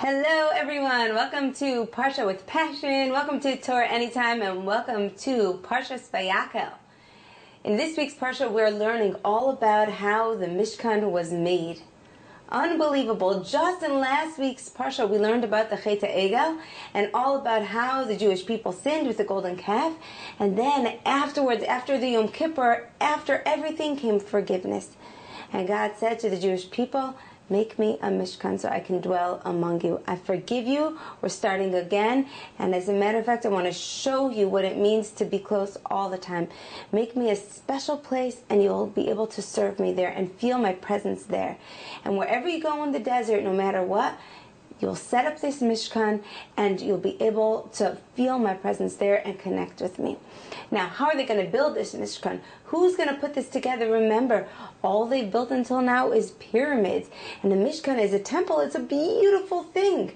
Hello everyone, welcome to Parsha with Passion, welcome to Torah Anytime, and welcome to Parsha's Vayakhel. In this week's Parsha, we're learning all about how the Mishkan was made. Unbelievable. Just in last week's Parsha, we learned about the Chet HaEgel and all about how the Jewish people sinned with the golden calf. And then afterwards, after the Yom Kippur, after everything came forgiveness. And God said to the Jewish people, make me a Mishkan so I can dwell among you. I forgive you. We're starting again. And as a matter of fact, I want to show you what it means to be close all the time. Make me a special place and you'll be able to serve me there and feel my presence there. And wherever you go in the desert, no matter what, you'll set up this Mishkan and you'll be able to feel my presence there and connect with me. Now, how are they going to build this Mishkan? Who's going to put this together? Remember, all they've built until now is pyramids. And the Mishkan is a temple. It's a beautiful thing.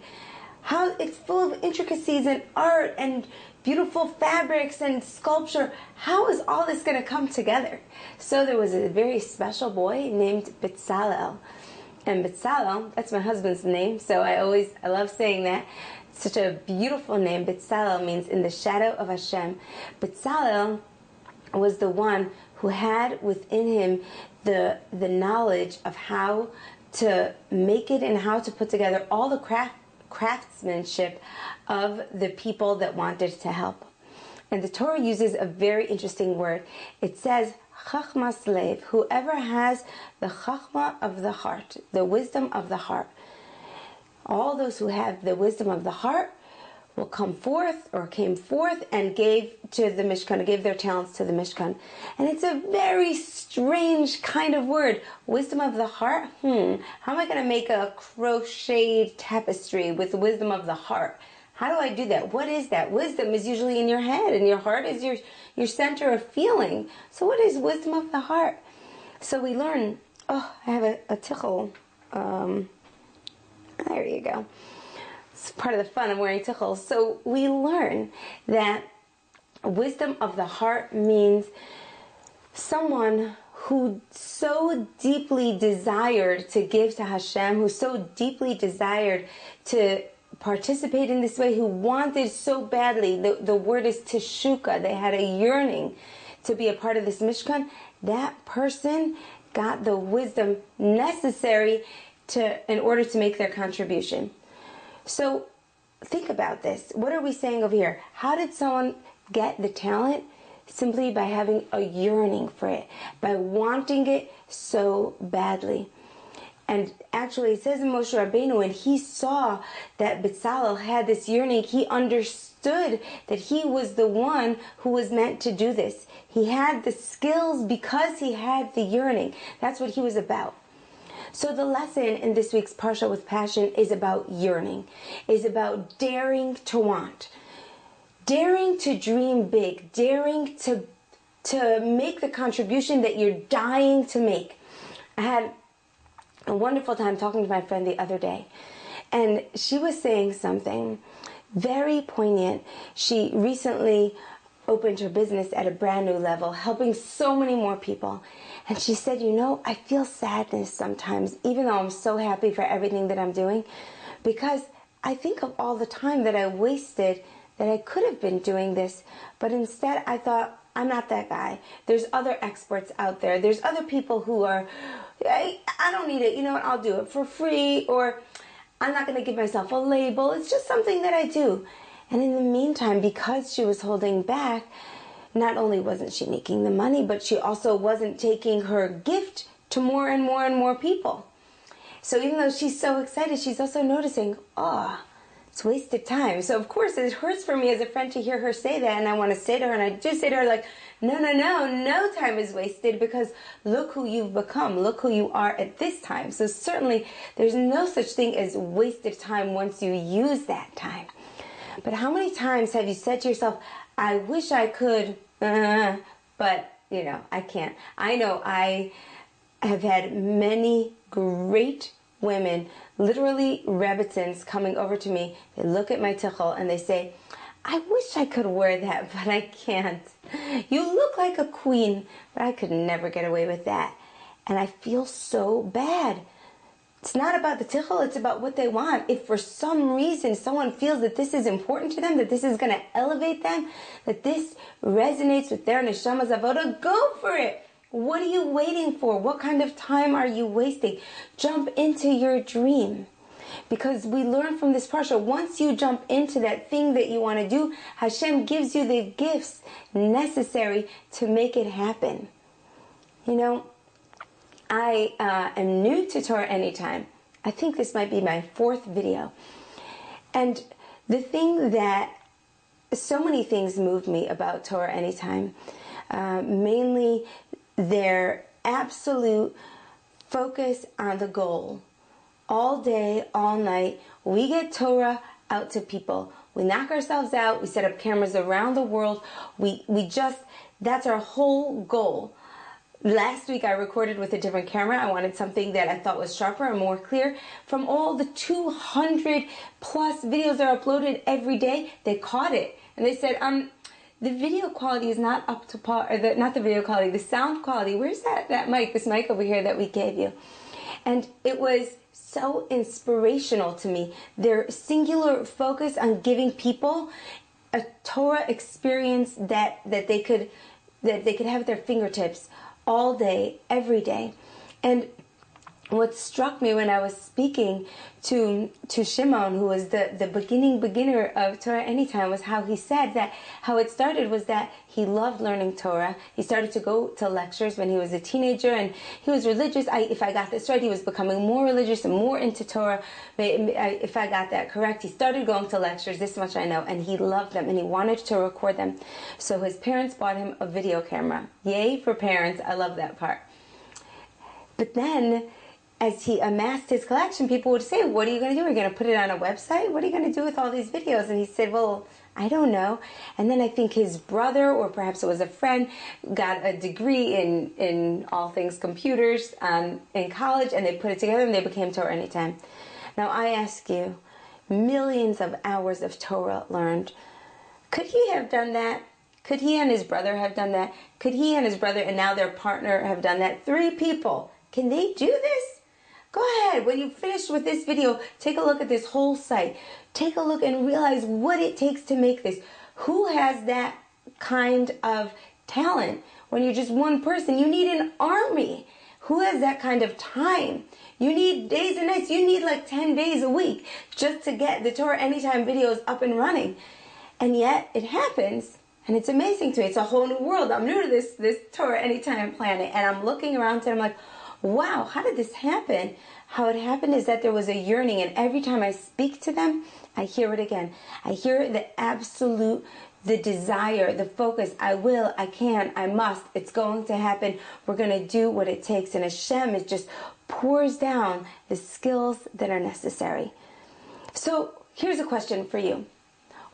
How it's full of intricacies and art and beautiful fabrics and sculpture. How is all this going to come together? So there was a very special boy named Bezalel. And Bezalel, that's my husband's name, so I love saying that. It's such a beautiful name. Bezalel means in the shadow of Hashem. Bezalel was the one who had within him the knowledge of how to make it and how to put together all the craftsmanship of the people that wanted to help. And the Torah uses a very interesting word. It says, Chachma slave, whoever has the Chachma of the heart, the wisdom of the heart. All those who have the wisdom of the heart will come forth or came forth and gave to the Mishkan, gave their talents to the Mishkan. And it's a very strange kind of word. Wisdom of the heart? How am I going to make a crocheted tapestry with the wisdom of the heart? How do I do that? What is that? Wisdom is usually in your head, and your heart is your center of feeling. So what is wisdom of the heart? So we learn, I have a tichel. There you go. It's part of the fun of wearing tichels. So we learn that wisdom of the heart means someone who so deeply desired to give to Hashem, who so deeply desired to participate in this way, who wanted so badly, the word is teshuka, they had a yearning to be a part of this Mishkan. That person got the wisdom necessary in order to make their contribution. So think about this. What are we saying over here? How did someone get the talent? Simply by having a yearning for it, by wanting it so badly. And actually, it says in Moshe Rabbeinu, when he saw that Bezalel had this yearning, he understood that he was the one who was meant to do this. He had the skills because he had the yearning. That's what he was about. So the lesson in this week's Parsha with Passion is about yearning, is about daring to want, daring to dream big, daring to make the contribution that you're dying to make. I had a wonderful time talking to my friend the other day, and she was saying something very poignant. She recently opened her business at a brand new level, helping so many more people. And she said, I feel sadness sometimes, even though I'm so happy for everything that I'm doing, because I think of all the time that I wasted, that I could have been doing this, but instead I thought, I'm not that guy. There's other experts out there. There's other people who are, I don't need it. You know what? I'll do it for free, or I'm not going to give myself a label. It's just something that I do. And in the meantime, because she was holding back, not only wasn't she making the money, but she also wasn't taking her gift to more and more and more people. So even though she's so excited, she's also noticing, it's wasted time. So of course it hurts for me as a friend to hear her say that, and I want to say to her, and I do say to her, like, no time is wasted, because look who you've become, look who you are at this time. So certainly there's no such thing as wasted time once you use that time. But how many times have you said to yourself, I wish I could, but I can't. I know I have had many great women, literally Rebbitzins, coming over to me. They look at my tichel and they say, I wish I could wear that, but I can't. You look like a queen, but I could never get away with that. And I feel so bad. It's not about the tichel, it's about what they want. If for some reason someone feels that this is important to them, that this is going to elevate them, that this resonates with their neshama's avoda, go for it. What are you waiting for? What kind of time are you wasting? Jump into your dream. Because we learn from this parsha, once you jump into that thing that you want to do, Hashem gives you the gifts necessary to make it happen. You know, I am new to Torah Anytime. I think this might be my 4th video. And the thing that, so many things move me about Torah Anytime. Mainly their absolute focus on the goal. All day, all night, we get Torah out to people. We knock ourselves out. We set up cameras around the world. We just, that's our whole goal. Last week I recorded with a different camera. I wanted something that I thought was sharper and more clear. From all the 200 plus videos that are uploaded every day, they caught it. And they said, the video quality is not up to par, or not the video quality, the sound quality. Where's that mic, this mic over here that we gave you? And it was so inspirational to me. Their singular focus on giving people a Torah experience that they could have at their fingertips all day, every day. And what struck me when I was speaking to Shimon, who was the beginner of Torah Anytime, was how he said that how it started was that he loved learning Torah. He started to go to lectures when he was a teenager, and he was religious. If I got this right, he was becoming more religious and more into Torah. If I got that correct, he started going to lectures, this much I know, and he loved them, and he wanted to record them. So his parents bought him a video camera. Yay for parents, I love that part. But then, as he amassed his collection, people would say, what are you going to do? Are you going to put it on a website? What are you going to do with all these videos? And he said, well, I don't know. And then I think his brother, or perhaps it was a friend, got a degree in all things computers in college, and they put it together and they became Torah Anytime. Now I ask you, millions of hours of Torah learned. Could he have done that? Could he and his brother have done that? Could he and his brother and now their partner have done that? 3 people. Can they do this? Go ahead, when you finish with this video, take a look at this whole site. Take a look and realize what it takes to make this. Who has that kind of talent? When you're just one person, you need an army. Who has that kind of time? You need days and nights. You need like 10 days a week just to get the Torah Anytime videos up and running. And yet, it happens. And it's amazing to me. It's a whole new world. I'm new to this Torah Anytime planet. And I'm looking around and I'm like, wow, how did this happen? How it happened is that there was a yearning, and every time I speak to them, I hear it again. I hear the absolute, the desire, the focus. I will, I can, I must. It's going to happen. We're going to do what it takes. And Hashem just pours down the skills that are necessary. So here's a question for you.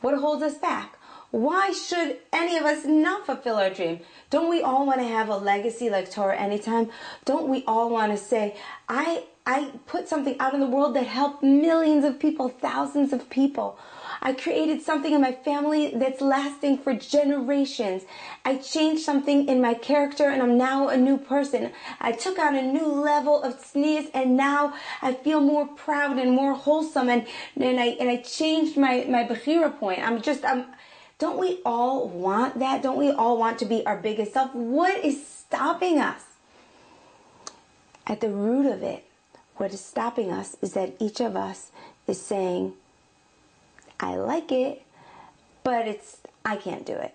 What holds us back? Why should any of us not fulfill our dream? Don't we all want to have a legacy like Torah Anytime? Don't we all want to say, I put something out in the world that helped millions of people, thousands of people. I created something in my family that's lasting for generations. I changed something in my character and I'm now a new person. I took on a new level of tznius and now I feel more proud and more wholesome and I changed my bechira point. Don't we all want that? Don't we all want to be our biggest self? What is stopping us? At the root of it, what is stopping us is that each of us is saying, I like it, but I can't do it.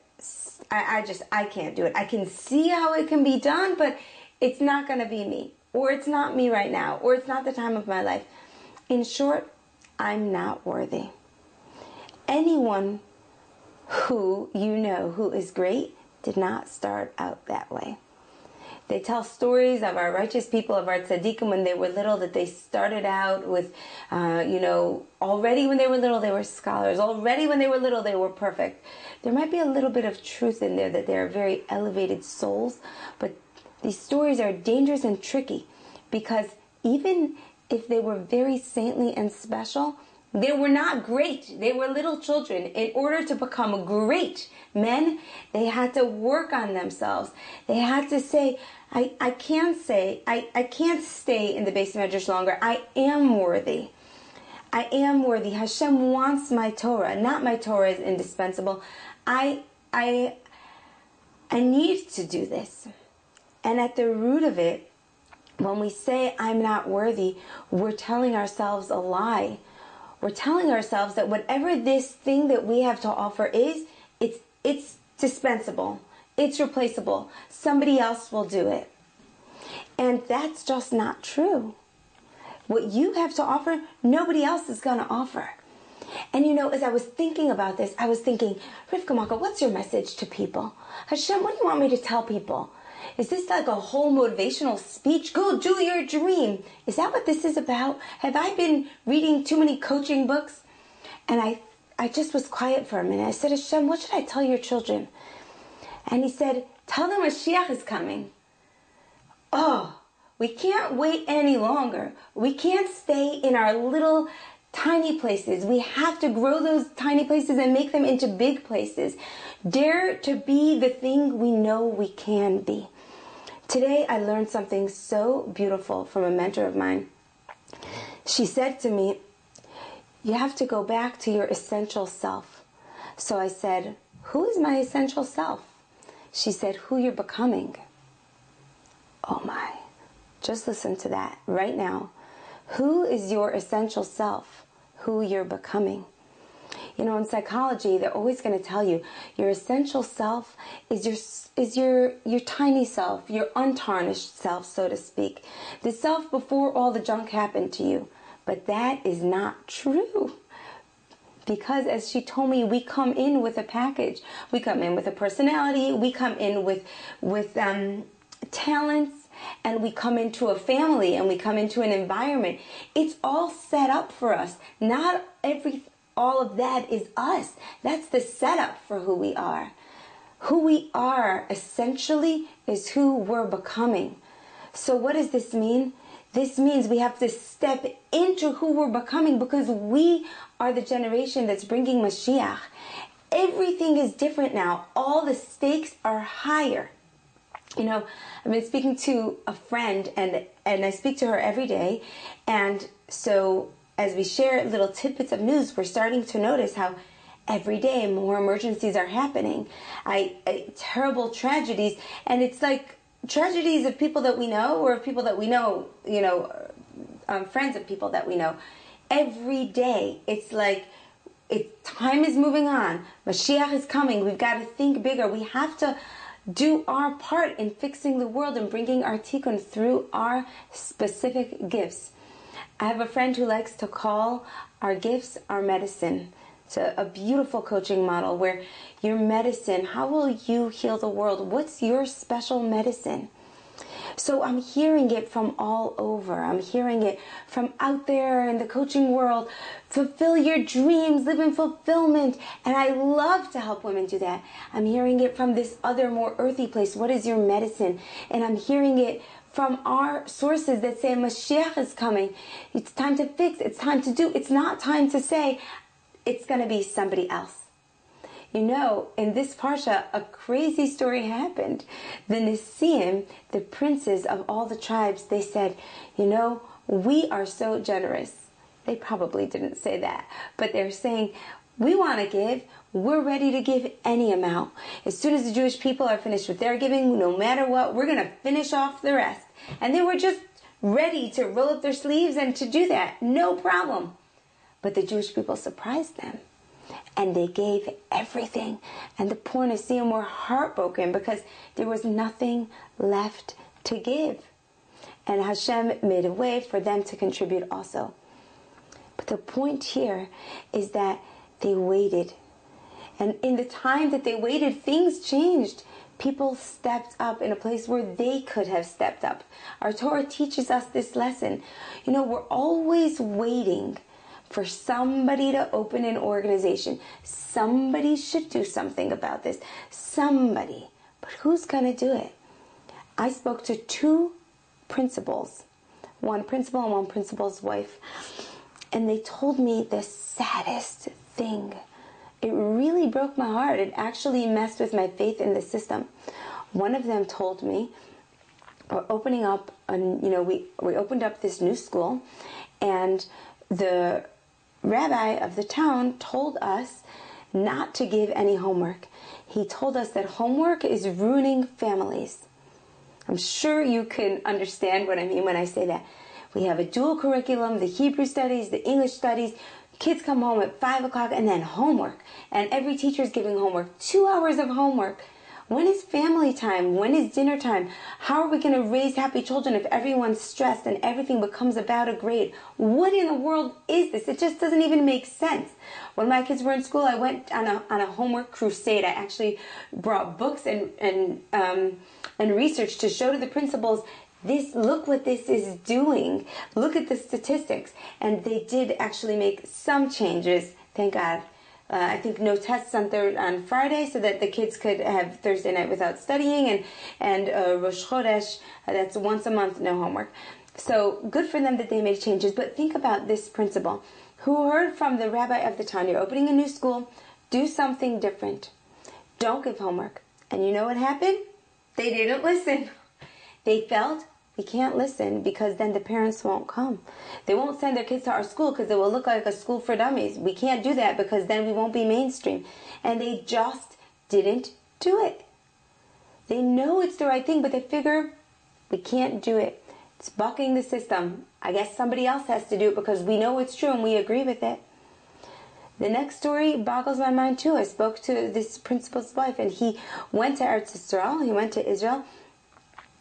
I can't do it. I can see how it can be done, but it's not going to be me. Or it's not me right now. Or it's not the time of my life. In short, I'm not worthy. Anyone who you know who is great did not start out that way. They tell stories of our righteous people, of our tzaddikim when they were little, that they started out with, already when they were little they were scholars. Already when they were little they were perfect. There might be a little bit of truth in there that they are very elevated souls, but these stories are dangerous and tricky because even if they were very saintly and special, they were not great. They were little children. In order to become great men, they had to work on themselves. They had to say, I can't say, I can't stay in the base medrash longer. I am worthy. I am worthy. Hashem wants my Torah. Not my Torah is indispensable. I need to do this. And at the root of it, when we say I'm not worthy, we're telling ourselves a lie. We're telling ourselves that whatever this thing that we have to offer is, it's dispensable. It's replaceable. Somebody else will do it. And that's just not true. What you have to offer, nobody else is going to offer. And as I was thinking about this, I was thinking, Rivka, Malka, what's your message to people? Hashem, what do you want me to tell people? Is this like a whole motivational speech? Go do your dream. Is that what this is about? Have I been reading too many coaching books? And I just was quiet for a minute. I said, Hashem, what should I tell your children? And he said, tell them Mashiach is coming. Oh, we can't wait any longer. We can't stay in our little tiny places. We have to grow those tiny places and make them into big places. Dare to be the thing we know we can be. Today I learned something so beautiful from a mentor of mine. She said to me, you have to go back to your essential self. So I said, who is my essential self? She said, who you're becoming. Oh my. Just listen to that right now. Who is your essential self? Who you're becoming. In psychology, they're always going to tell you your essential self is your tiny self, your untarnished self, so to speak. The self before all the junk happened to you. But that is not true. Because as she told me, we come in with a package. We come in with a personality. We come in with talents. And we come into a family and we come into an environment. It's all set up for us. Not all of that is us. That's the setup for who we are. Who we are essentially is who we're becoming. So what does this mean? This means we have to step into who we're becoming because we are the generation that's bringing Mashiach. Everything is different now. All the stakes are higher. I've been speaking to a friend and I speak to her every day. And so as we share little tidbits of news, we're starting to notice how every day more emergencies are happening. Terrible tragedies. And it's like tragedies of people that we know or of people that we know, friends of people that we know. Every day it's like time is moving on. Mashiach is coming. We've got to think bigger. We have to do our part in fixing the world and bringing our tikkun through our specific gifts. I have a friend who likes to call our gifts our medicine. It's a beautiful coaching model where your medicine, how will you heal the world? What's your special medicine? So I'm hearing it from all over. I'm hearing it from out there in the coaching world. Fulfill your dreams, live in fulfillment. And I love to help women do that. I'm hearing it from this other more earthy place. What is your medicine? And I'm hearing it from our sources that say Mashiach is coming. It's time to fix. It's time to do. It's not time to say it's going to be somebody else. In this Parsha, a crazy story happened. The Nisim, the princes of all the tribes, they said, we are so generous. They probably didn't say that, but they're saying, we want to give. We're ready to give any amount. As soon as the Jewish people are finished with their giving, no matter what, we're going to finish off the rest. And they were just ready to roll up their sleeves and to do that. No problem. But the Jewish people surprised them. And they gave everything. And the poor Nisim were heartbroken because there was nothing left to give. And Hashem made a way for them to contribute also. But the point here is that they waited. And in the time that they waited, things changed. People stepped up in a place where they could have stepped up. Our Torah teaches us this lesson. We're always waiting for somebody to open an organization. Somebody should do something about this. Somebody. But who's going to do it? I spoke to two principals. One principal and one principal's wife. And they told me the saddest thing. It really broke my heart. It actually messed with my faith in the system. One of them told me we're opening up, we opened up this new school, and the rabbi of the town told us not to give any homework. He told us that homework is ruining families. I'm sure you can understand what I mean when I say that. We have a dual curriculum, the Hebrew studies, the English studies. Kids come home at 5 o'clock and then homework. And every teacher is giving homework, 2 hours of homework. When is family time? When is dinner time? How are we going to raise happy children if everyone's stressed and everything becomes about a grade? What in the world is this? It just doesn't even make sense. When my kids were in school, I went on a homework crusade. I actually brought books and research to show to the principals, look what this is doing. Look at the statistics. And they did actually make some changes, thank God. I think no tests on Friday, so that the kids could have Thursday night without studying, and Rosh Chodesh, that's once a month, no homework. So good for them that they made changes. But think about this principle. Who heard from the rabbi of the town, you're opening a new school, do something different. Don't give homework. And you know what happened? They didn't listen. They felt, we can't listen because then the parents won't come. They won't send their kids to our school because it will look like a school for dummies. We can't do that because then we won't be mainstream. And they just didn't do it. They know it's the right thing, but they figure we can't do it. It's bucking the system. I guess somebody else has to do it because we know it's true and we agree with it. The next story boggles my mind too. I spoke to this principal's wife, and he went to Eretz Yisrael. He went to Israel.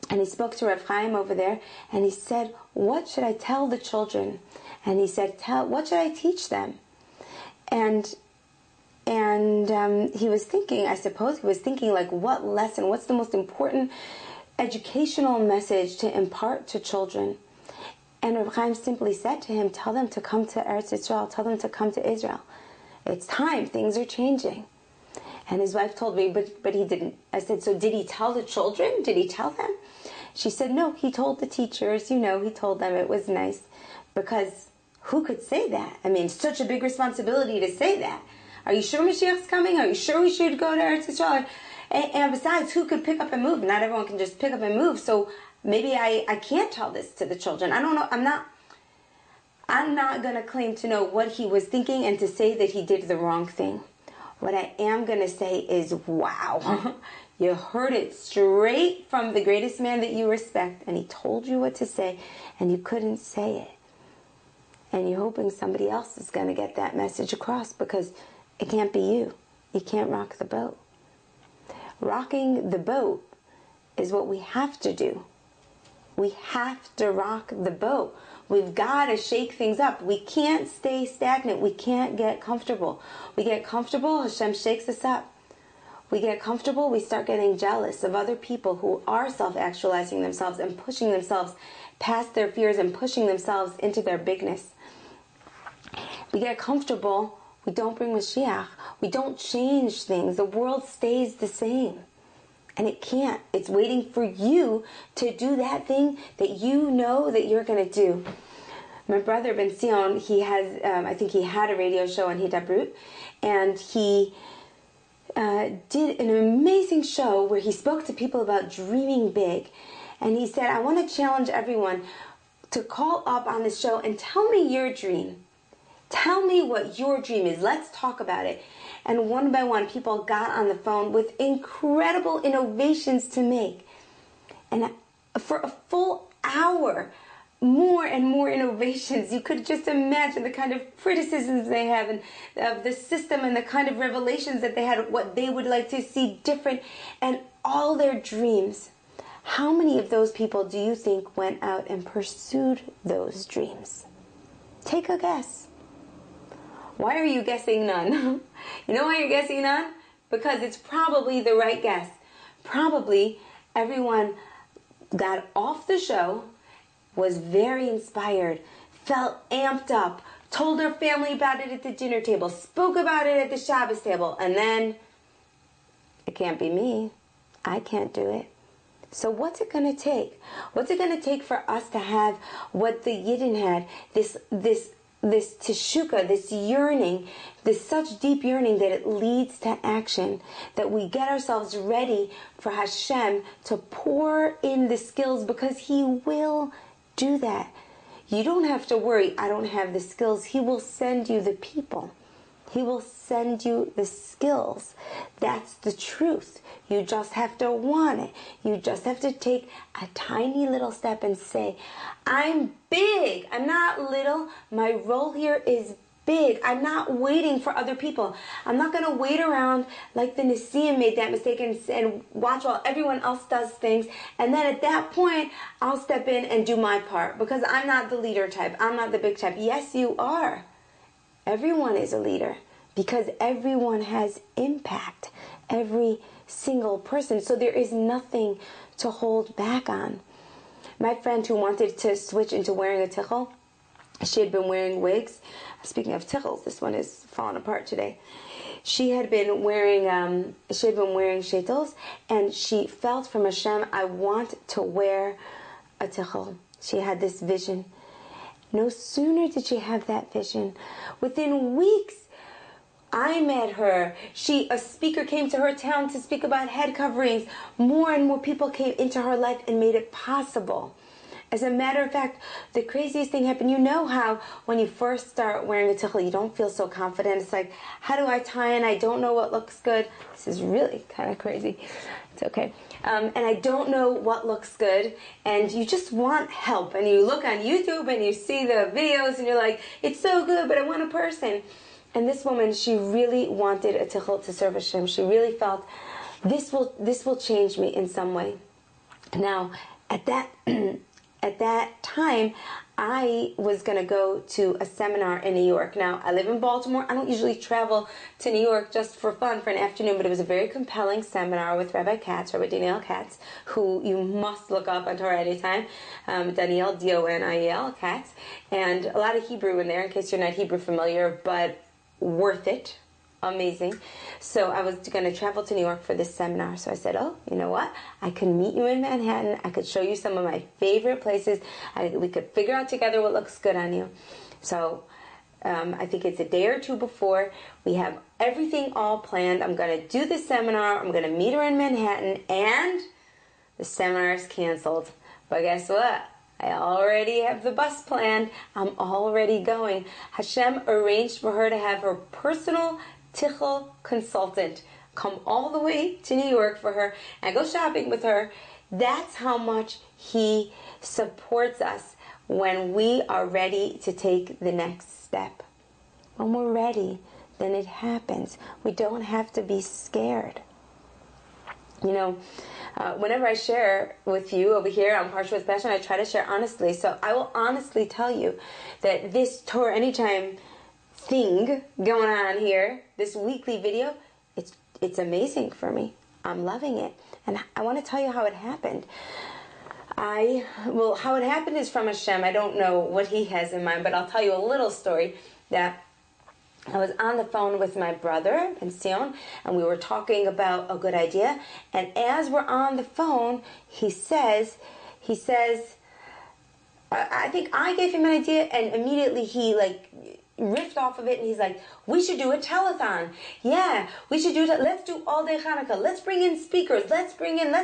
And he spoke to Rav Chaim over there, and he said, what should I tell the children? And he said, what should I teach them? And he was thinking, like, what lesson, what's the most important educational message to impart to children? And Rav Chaim simply said to him, tell them to come to Eretz Yisrael, tell them to come to Israel. It's time, things are changing. And his wife told me, but he didn't. I said, so did he tell the children? Did he tell them? She said, no, he told the teachers, he told them. It was nice. Because who could say that? I mean, such a big responsibility to say that. Are you sure Mashiach's coming? Are you sure we should go to Eretz Yisrael? And besides, who could pick up and move? Not everyone can just pick up and move. So maybe I can't tell this to the children. I don't know. I'm not going to claim to know what he was thinking and to say that he did the wrong thing. What I am going to say is, wow, you heard it straight from the greatest man that you respect, and he told you what to say, and you couldn't say it. And you're hoping somebody else is going to get that message across, because it can't be you. You can't rock the boat. Rocking the boat is what we have to do. We have to rock the boat. We've got to shake things up. We can't stay stagnant. We can't get comfortable. We get comfortable, Hashem shakes us up. We get comfortable, we start getting jealous of other people who are self-actualizing themselves and pushing themselves past their fears and pushing themselves into their bigness. We get comfortable, we don't bring Mashiach. We don't change things. The world stays the same. And it can't. It's waiting for you to do that thing that you know that you're going to do. My brother Ben Sion, he has, I think he had a radio show on Hidabrut, and he did an amazing show where he spoke to people about dreaming big. And he said, I want to challenge everyone to call up on this show and tell me your dream. Tell me what your dream is. Let's talk about it. And one by one, people got on the phone with incredible innovations to make. And for a full hour, more and more innovations. You could just imagine the kind of criticisms they have and of the system and the kind of revelations that they had, what they would like to see different, and all their dreams. How many of those people do you think went out and pursued those dreams? Take a guess. Why are you guessing none? You know why you're guessing none? Because it's probably the right guess. Probably everyone got off the show, was very inspired, felt amped up, told their family about it at the dinner table, spoke about it at the Shabbos table, and then, it can't be me. I can't do it. So what's it going to take? What's it going to take for us to have what the Yidden had, this this teshuka, this yearning, this such deep yearning that it leads to action, that we get ourselves ready for Hashem to pour in the skills, because He will do that. You don't have to worry, I don't have the skills. He will send you the people. He will send you the skills. That's the truth. You just have to want it. You just have to take a tiny little step and say, I'm big. I'm not little. My role here is big. I'm not waiting for other people. I'm not going to wait around like the Nisim made that mistake and watch while everyone else does things. And then at that point, I'll step in and do my part, because I'm not the leader type. I'm not the big type. Yes, you are. Everyone is a leader, because everyone has impact. Every single person. So there is nothing to hold back on. My friend who wanted to switch into wearing a tichel, she had been wearing wigs. Speaking of tichels, this one is falling apart today. She had been wearing shetels, and she felt from Hashem, I want to wear a tichel. She had this vision. No sooner did she have that vision, within weeks, I met her. A speaker came to her town to speak about head coverings. More and more people came into her life and made it possible. As a matter of fact, the craziest thing happened. You know how when you first start wearing a tichel, you don't feel so confident. It's like, how do I tie in? I don't know what looks good. This is really kind of crazy. It's okay. And I don't know what looks good. And you just want help. And you look on YouTube and you see the videos and you're like, it's so good, but I want a person. And this woman, she really wanted a tichel to serve Hashem. She really felt, this will change me in some way. Now, at that time, I was going to go to a seminar in New York. Now, I live in Baltimore. I don't usually travel to New York just for fun, for an afternoon, but it was a very compelling seminar with Rabbi Daniel Katz, who you must look up on Torah anytime. Daniel, D-O-N-I-E-L, Katz. And a lot of Hebrew in there, in case you're not Hebrew familiar, but worth it. Amazing. So I was going to travel to New York for this seminar. So I said, oh, you know what? I can meet you in Manhattan. I could show you some of my favorite places. We could figure out together what looks good on you. So I think it's a day or two before. We have everything all planned. I'm going to do this seminar. I'm going to meet her in Manhattan. And the seminar is canceled. But guess what? I already have the bus planned. I'm already going. Hashem arranged for her to have her personal tichel consultant come all the way to New York for her and go shopping with her. That's how much He supports us when we are ready to take the next step. When we're ready, then it happens. We don't have to be scared. You know, whenever I share with you over here on PARSHA with Passion, I try to share honestly. So I will honestly tell you that this Torah Anytime thing going on here, this weekly video, it's amazing for me. I'm loving it. And I want to tell you how it happened. How it happened is from Hashem. I don't know what He has in mind, but I'll tell you a little story that I was on the phone with my brother, Ben Sion, and we were talking about a good idea. And as we're on the phone, he says, I think I gave him an idea, and immediately he riffed off of it, and he's like, we should do a telethon. Yeah, we should do that. Let's do all day Hanukkah. Let's bring in speakers. Let's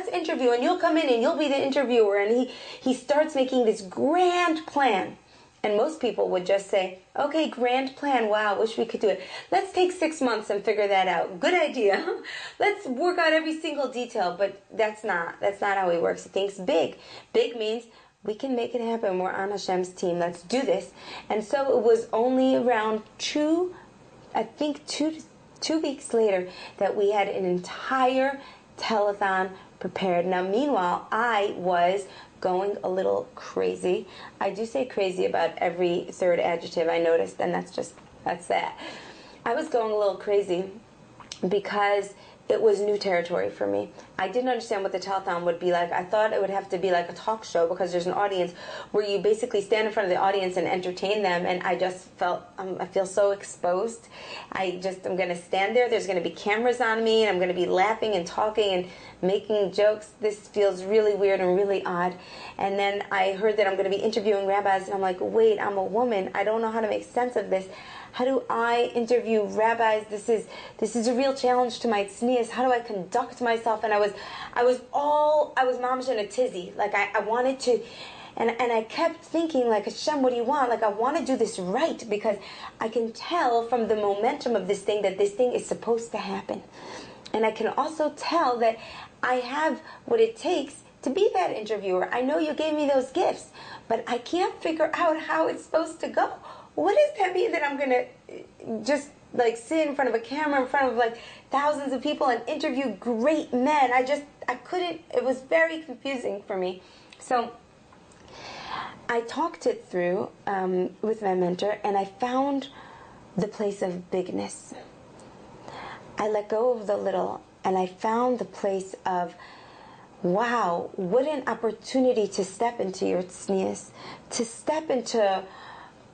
interview, and you'll come in and you'll be the interviewer. And he starts making this grand plan. And most people would just say, okay, grand plan, wow, wish we could do it. Let's take 6 months and figure that out. Good idea. Let's work out every single detail. But that's not how He works. He thinks big. Big means we can make it happen. We're on Hashem's team. Let's do this. And so it was only around two weeks later that we had an entire telethon prepared. Now, meanwhile, I was going a little crazy. I do say crazy about every third adjective I noticed, and that's that. I was going a little crazy because it was new territory for me. I didn't understand what the telethon would be like. I thought it would have to be like a talk show because there's an audience where you basically stand in front of the audience and entertain them, and I just felt, I feel so exposed. I'm going to stand there. There's going to be cameras on me, and I'm going to be laughing and talking and making jokes. This feels really weird and really odd. And then I heard that I'm going to be interviewing rabbis, and I'm like, wait, I'm a woman. I don't know how to make sense of this. How do I interview rabbis? This is a real challenge to my tznius. How do I conduct myself? And I was mamish in a tizzy. Like I wanted to, and I kept thinking, like, Hashem, what do you want? Like, I want to do this right because I can tell from the momentum of this thing that this thing is supposed to happen. And I can also tell that I have what it takes to be that interviewer. I know you gave me those gifts, but I can't figure out how it's supposed to go. What does that mean that I'm going to just like sit in front of a camera in front of like thousands of people and interview great men? I couldn't, it was very confusing for me. So I talked it through with my mentor, and I found the place of bigness. I let go of the little, and I found the place of, wow, what an opportunity to step into your tznius, to step into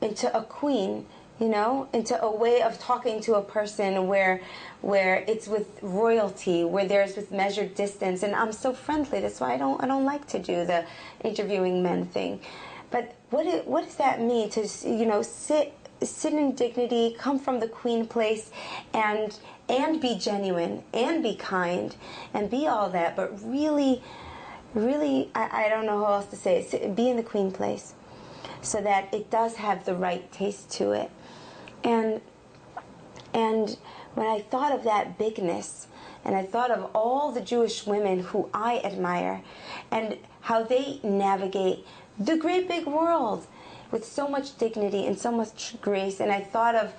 a queen, into a way of talking to a person where it's with royalty, where there's with measured distance. And I'm so friendly. That's why I don't like to do the interviewing men thing. But what does that mean to sit in dignity, come from the queen place, and be genuine and be kind and be all that, but really, I don't know how else to say it. Be in the queen place, so that it does have the right taste to it. And when I thought of that bigness, and I thought of all the Jewish women who I admire, and how they navigate the great big world with so much dignity and so much grace, and I thought of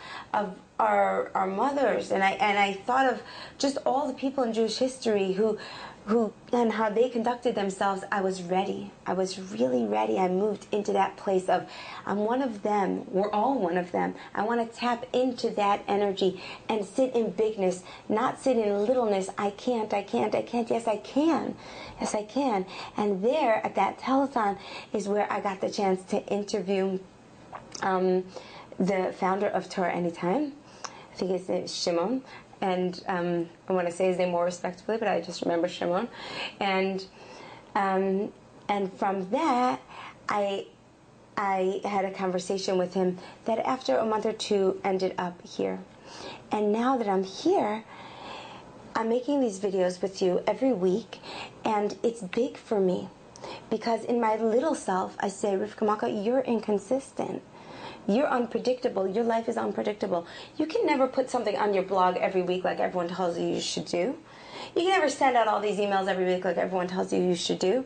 our mothers, and I thought of just all the people in Jewish history who and how they conducted themselves, I was ready. I was really ready. I moved into that place of, I'm one of them. We're all one of them. I want to tap into that energy and sit in bigness, not sit in littleness. I can't. Yes, I can. Yes, I can. And there at that telethon is where I got the chance to interview the founder of Torah Anytime. I think his name is SHMOT. And I want to say his name more respectfully, but I just remember SHMOT. And from that, I had a conversation with him that after a month or two ended up here. And now that I'm here, I'm making these videos with you every week, and it's big for me. Because in my little self, I say, Rivka, Malka, you're inconsistent. You're unpredictable. Your life is unpredictable. You can never put something on your blog every week like everyone tells you should do. You can never send out all these emails every week like everyone tells you should do.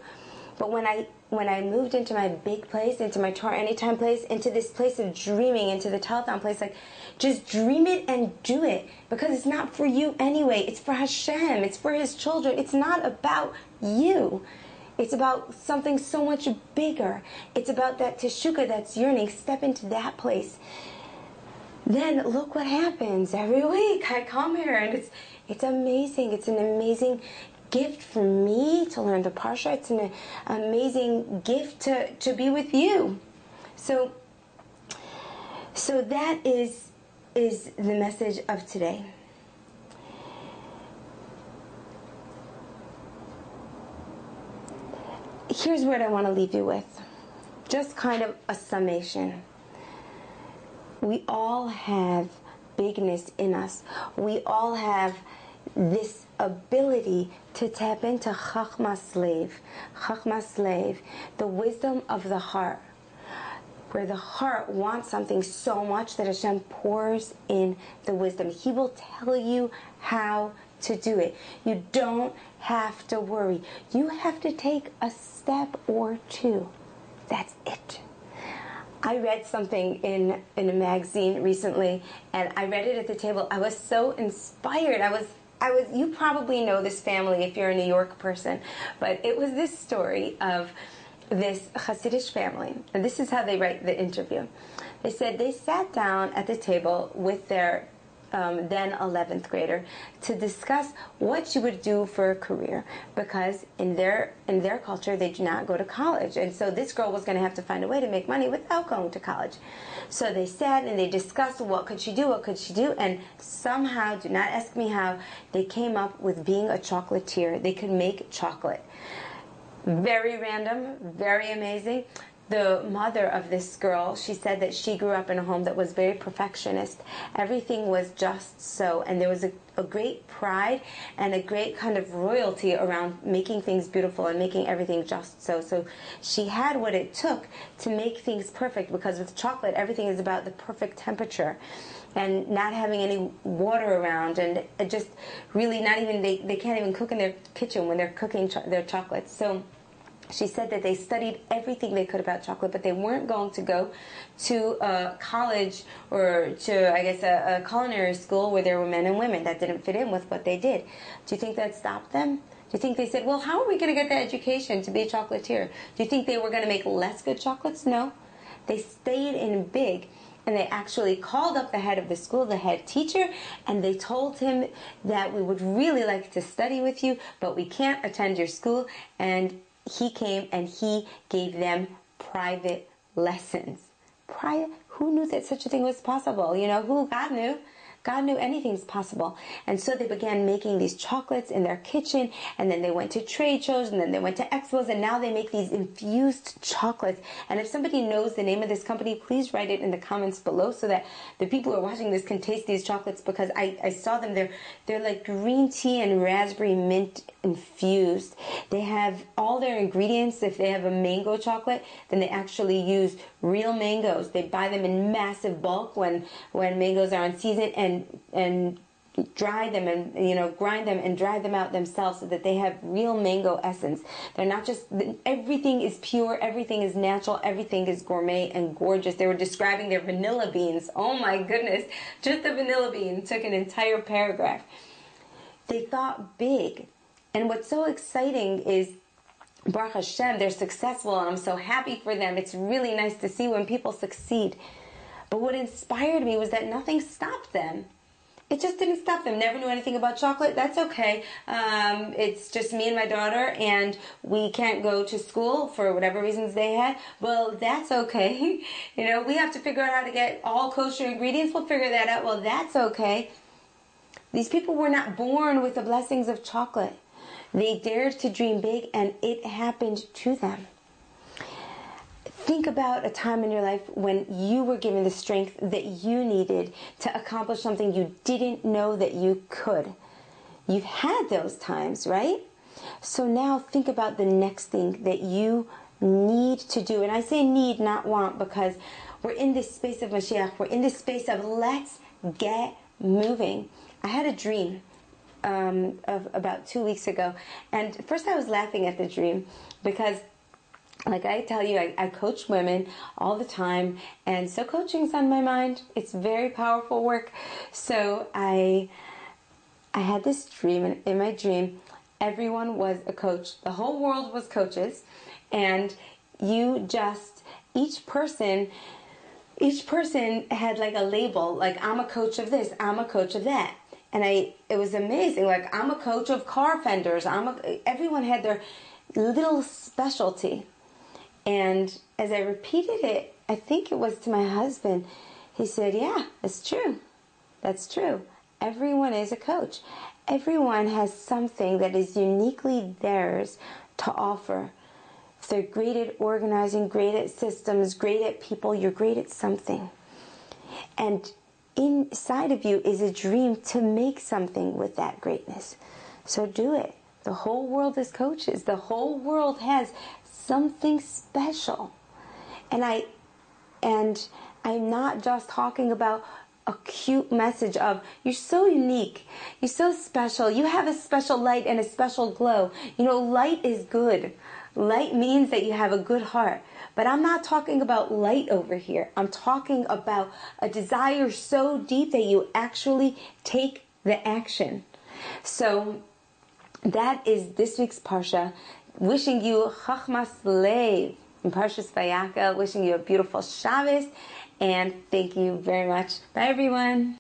But when I moved into my big place, into my Torah Anytime place, into this place of dreaming, into the telethon place, like, just dream it and do it. Because it's not for you anyway. It's for Hashem. It's for His children. It's not about you. It's about something so much bigger. It's about that teshukah that's yearning. Step into that place. Then look what happens. Every week I come here, and it's amazing. It's an amazing gift for me to learn the PARSHA. It's an amazing gift to be with you. So that is the message of today. Here's what I want to leave you with. Just kind of a summation. We all have bigness in us. We all have this ability to tap into Chachma Slave, the wisdom of the heart, where the heart wants something so much that Hashem pours in the wisdom. He will tell you how to do it. You don't have to worry. You have to take a step or two. That's it. I read something in a magazine recently, and I read it at the table. I was so inspired. I was. You probably know this family if you're a New York person, but it was this story of this Hasidic family, and this is how they write the interview. They said they sat down at the table with their then 11th grader, to discuss what she would do for a career, because in their culture they do not go to college, and so this girl was going to have to find a way to make money without going to college. So they sat and they discussed what could she do, and somehow, do not ask me how, they came up with being a chocolatier. They could make chocolate. Very random, very amazing. The mother of this girl, she said that she grew up in a home that was very perfectionist. Everything was just so, and there was a great pride and a great kind of royalty around making things beautiful and making everything just so. So she had what it took to make things perfect, because with chocolate, everything is about the perfect temperature and not having any water around, and just really not even, they can't even cook in their kitchen when they're cooking their chocolates. So she said that they studied everything they could about chocolate, but they weren't going to go to college or to, I guess, a culinary school where there were men and women. That didn't fit in with what they did. Do you think that stopped them? Do you think they said, well, how are we going to get the education to be a chocolatier? Do you think they were going to make less good chocolates? No. They stayed in big, and they actually called up the head of the school, the head teacher, and they told him that we would really like to study with you, but we can't attend your school. And he came and he gave them private lessons. Who knew that such a thing was possible? You know, God knew. God knew anything's possible. And so they began making these chocolates in their kitchen, and then they went to trade shows, and then they went to expos, and now they make these infused chocolates. And if somebody knows the name of this company, please write it in the comments below so that the people who are watching this can taste these chocolates, because I saw them. They're like green tea and raspberry mint infused. They have all their ingredients. If they have a mango chocolate, then they actually use real mangoes. They buy them in massive bulk when mangoes are on season, and dry them, and grind them and dry them out themselves, so that they have real mango essence. They're not just, everything is pure, everything is natural, everything is gourmet and gorgeous. They were describing their vanilla beans. Oh my goodness, just the vanilla bean took an entire paragraph. They thought big. And what's so exciting is, Baruch Hashem, they're successful, and I'm so happy for them. It's really nice to see when people succeed. But what inspired me was that nothing stopped them. It just didn't stop them. Never knew anything about chocolate. That's okay. It's just me and my daughter, and we can't go to school for whatever reasons they had. Well, that's okay. We have to figure out how to get all kosher ingredients. We'll figure that out. Well, that's okay. These people were not born with the blessings of chocolate. They dared to dream big, and it happened to them. Think about a time in your life when you were given the strength that you needed to accomplish something you didn't know that you could. You've had those times, right? So now think about the next thing that you need to do. And I say need, not want, because we're in this space of Mashiach. We're in this space of let's get moving. I had a dream of about 2 weeks ago. And first I was laughing at the dream because, like I tell you, I coach women all the time, and so coaching's on my mind. It's very powerful work. So I had this dream, and in my dream, everyone was a coach. The whole world was coaches, and each person had like a label, like I'm a coach of this, I'm a coach of that. And it was amazing. Like, I'm a coach of car fenders. Everyone had their little specialty. And as I repeated it, I think it was to my husband, he said, yeah, it's true. That's true. Everyone is a coach. Everyone has something that is uniquely theirs to offer. If they're great at organizing, great at systems, great at people, you're great at something. And inside of you is a dream to make something with that greatness. So do it. The whole world is coaches. The whole world has something special. And I'm not just talking about a cute message of, you're so unique, you're so special, you have a special light and a special glow. Light is good. Light means that you have a good heart. But I'm not talking about light over here. I'm talking about a desire so deep that you actually take the action. So that is this week's Parsha. Wishing you Chachmas Lev in Parshas Vayakhel. Wishing you a beautiful Shabbos. And thank you very much. Bye, everyone.